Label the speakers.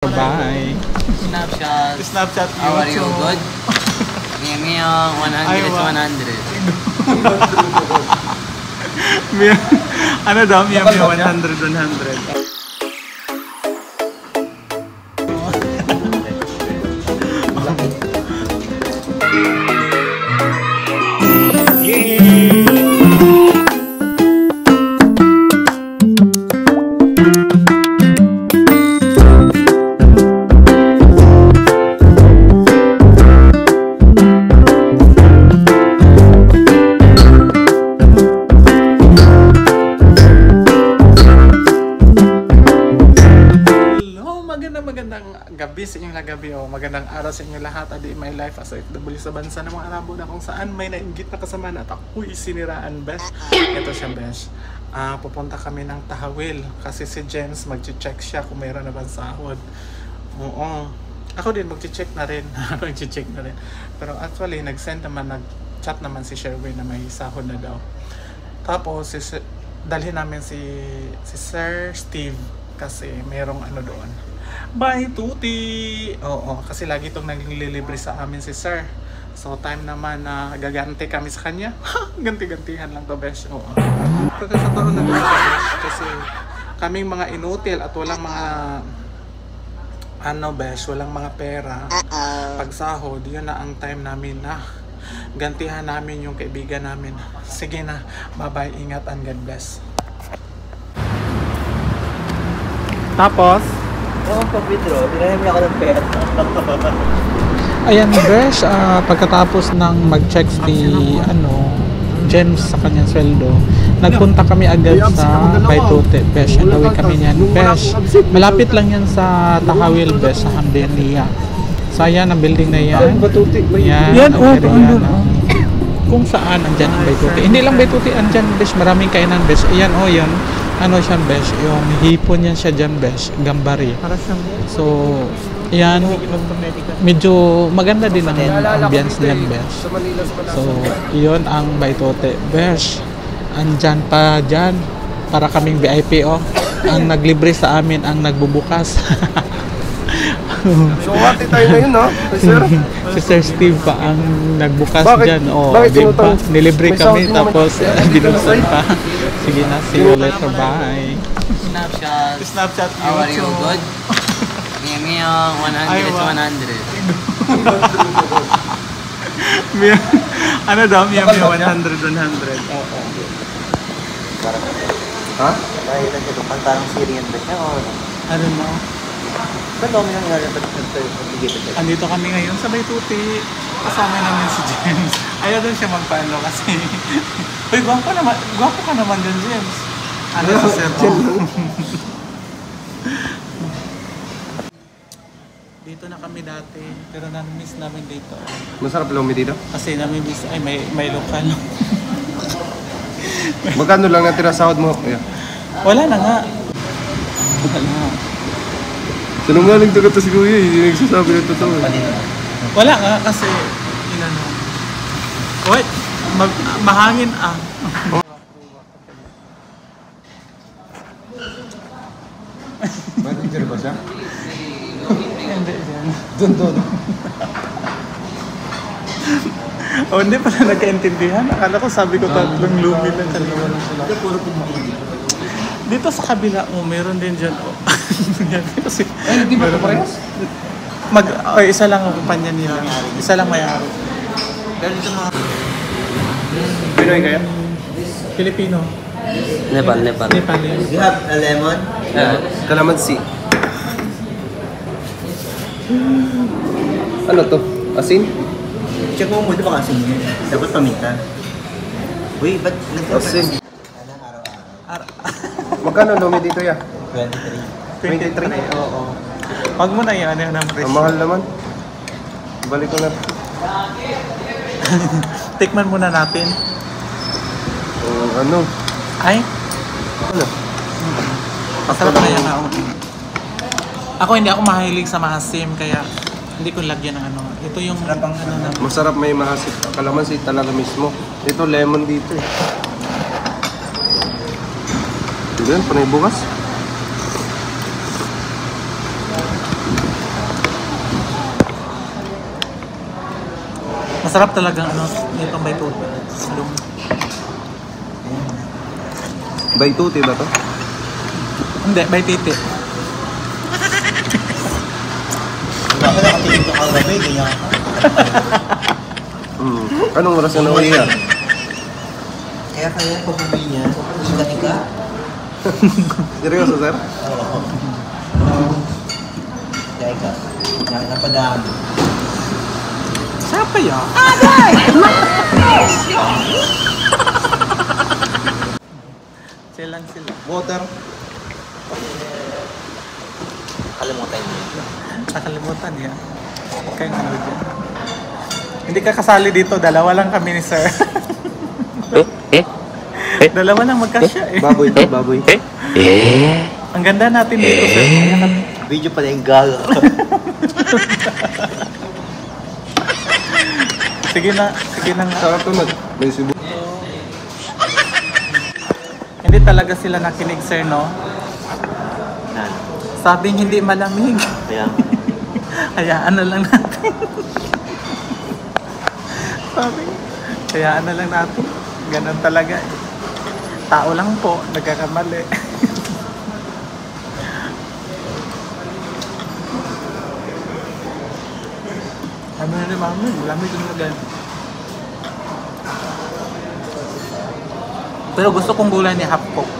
Speaker 1: Bye.
Speaker 2: Snapchat.
Speaker 1: Snapchat,
Speaker 2: How are you?
Speaker 1: YouTube.
Speaker 2: Good? Mia 100
Speaker 1: Aywa.
Speaker 2: 100.
Speaker 1: Ano daw? Mia 100. Magandang gabi sa inyong lagabi o magandang araw sa inyong lahat. Adi my life as OFW sa bansa ng mga Arabo na kung saan may nainggit na kasama at ako'y siniraan, besh. Ito siya, besh. Pupunta kami ng Tahawil kasi si Jens mag-check siya kung mayroon na bang sahod. Oo. Ako din mag-check na rin. Mag-check na rin. Pero actually nag-send naman, nag-chat naman si Sherwin na may sahod na daw. Tapos dalhin namin si Sir Steve kasi mayroong ano doon. Bye, Tuti! Oo, kasi lagi itong naglilibre sa amin si Sir. So, time naman na gaganti kami sa kanya. Ganti-gantihan lang to, besh. Oo. Kasi sa taon na besh. Kasi kaming mga inutil at walang mga besh, walang mga pera. Pag sahod, yun na ang time namin na gantihan namin yung kaibigan namin. Sige na, bye-bye, ingat and God bless. Tapos,
Speaker 2: Pag-withdraw, dinahin niya ako ng pera.
Speaker 1: ayan, besh, pagkatapos ng mag-check si Jens sa kanyang sweldo, nagpunta kami agad sa Baitute, besh. Nawin kami niyan, besh. Malapit lang yan sa Tahawil, besh, sa Hamdenia. So ayan, ang building na yan. Yan, kung saan andyan ang Baitute. Hindi lang Baitute andyan, besh, maraming kainan, besh. Ayan, yun. Ano siya, besh, yung hipon yan siya dyan, besh, gambari. So, yan, medyo maganda din ang ambience dyan, besh. So, yun ang Baitute, besh. Andyan pa dyan, para kaming VIP, ang naglibre sa amin, ang nagbubukas.
Speaker 3: So, hati tayo ngayon, no? Sir?
Speaker 1: Si Sir Steve pa ang nagbukas dyan.
Speaker 3: Bakit
Speaker 1: diba? Nilibre kami,
Speaker 3: sahod naman.
Speaker 1: tapos binuksan pa. Sige na, see you later. Bye.
Speaker 2: Snapchat.
Speaker 1: Snapchat,
Speaker 2: How are you?
Speaker 1: YouTube.
Speaker 2: Good? Mia 100
Speaker 1: Aywa.
Speaker 2: 100.
Speaker 1: Ano daw? Mia 100. Oo.
Speaker 3: Ha?
Speaker 2: Ay, ito parang Syrian ba siya o?
Speaker 1: Ano mo?
Speaker 2: Saan daw may nangyari pa nagpigil siya?
Speaker 1: Andito kami ngayon sa Baituti. Kasama namin si James. Ayaw doon siya magpaano kasi uy, gwapo ka naman dyan, James. Ano sa sir? Dito na kami dati, pero nami-miss namin dito.
Speaker 3: Masarap lumi dito?
Speaker 1: Kasi nami-miss, ay may lokal.
Speaker 3: Magkano lang natira sahod mo? Yeah.
Speaker 1: Wala na nga. Wala nga.
Speaker 3: Sinungaling to si Kuya, hindi nagsasabi ng totoo.
Speaker 1: Wala nga kasi wait, mahangin
Speaker 3: Manager ba siya?
Speaker 1: Hindi dyan.
Speaker 3: Doon.
Speaker 1: Hindi pala nagkaintindihan. Akala ko sabi ko tatlong lumi lang kanina. Dito sa kabila meron din dyan. Kasi,
Speaker 3: Ay, hindi ba ito parehas?
Speaker 1: isa lang ang kumpanya nila. Isa lang may-ari.
Speaker 2: Pero dito mga...
Speaker 3: Pinoy kaya?
Speaker 1: Filipino.
Speaker 2: Nepal.
Speaker 1: Nepali.
Speaker 2: You have a lemon?
Speaker 3: Kalamansi. Ano to? Asin?
Speaker 2: Check mo muna baka asin yun. Dapat paminta. Uy, ba't
Speaker 3: Asin.
Speaker 2: araw-araw?
Speaker 3: Magkano lumi dito ya?
Speaker 2: 23.
Speaker 3: 23?
Speaker 1: Oo. Wag mo na yan ang
Speaker 3: Ang
Speaker 1: presyo.
Speaker 3: mahal naman. Balik ko na.
Speaker 1: Tikman muna natin.
Speaker 3: Ano?
Speaker 1: Ay,
Speaker 3: Ano?
Speaker 1: masarap na yan. Ako hindi ako mahilig sa maasim kaya hindi ko lagyan ng ano. Ito yung
Speaker 3: Masarap, may mahasit. Kalamansi talaga mismo. Ito lemon dito eh. Diyan, panay bukas.
Speaker 1: Masarap talagang ano, itong may tuto.
Speaker 3: Bay tuti ba to?
Speaker 1: Hindi, may titi.
Speaker 2: Wala ka nakatingin ka kagabi, ganyan ka.
Speaker 3: Anong oras na nauwi yan?
Speaker 2: Kaya pag uwi niya, higa-higa.
Speaker 3: Seryoso, sir?
Speaker 2: Oo. Higa-higa. Napadaan.
Speaker 1: Sapa ya? Chill lang sila.
Speaker 3: Water.
Speaker 2: Kalimutan niyo.
Speaker 1: Nakalimutan niya. Kaya ano dyan. Hindi ka kasali dito, dalawa lang kami ni sir. Dalawa lang magkasya eh.
Speaker 3: Baboy to, baboy.
Speaker 1: Ang ganda natin dito sir.
Speaker 2: Video pa na yung gala.
Speaker 1: Sige na nga.
Speaker 3: Sarap to, may sibu.
Speaker 1: Hindi talaga sila nakinig sir, no?
Speaker 2: Nan.
Speaker 1: Sabing hindi malamig.
Speaker 2: Kaya,
Speaker 1: Hayaan na lang natin. Sabi, hayaan na lang natin. Ganun talaga eh. Tao lang po, nagkakamali. Ano na rin mami, lamig yung lagay. Pero gusto kong gulay ni Hapkok.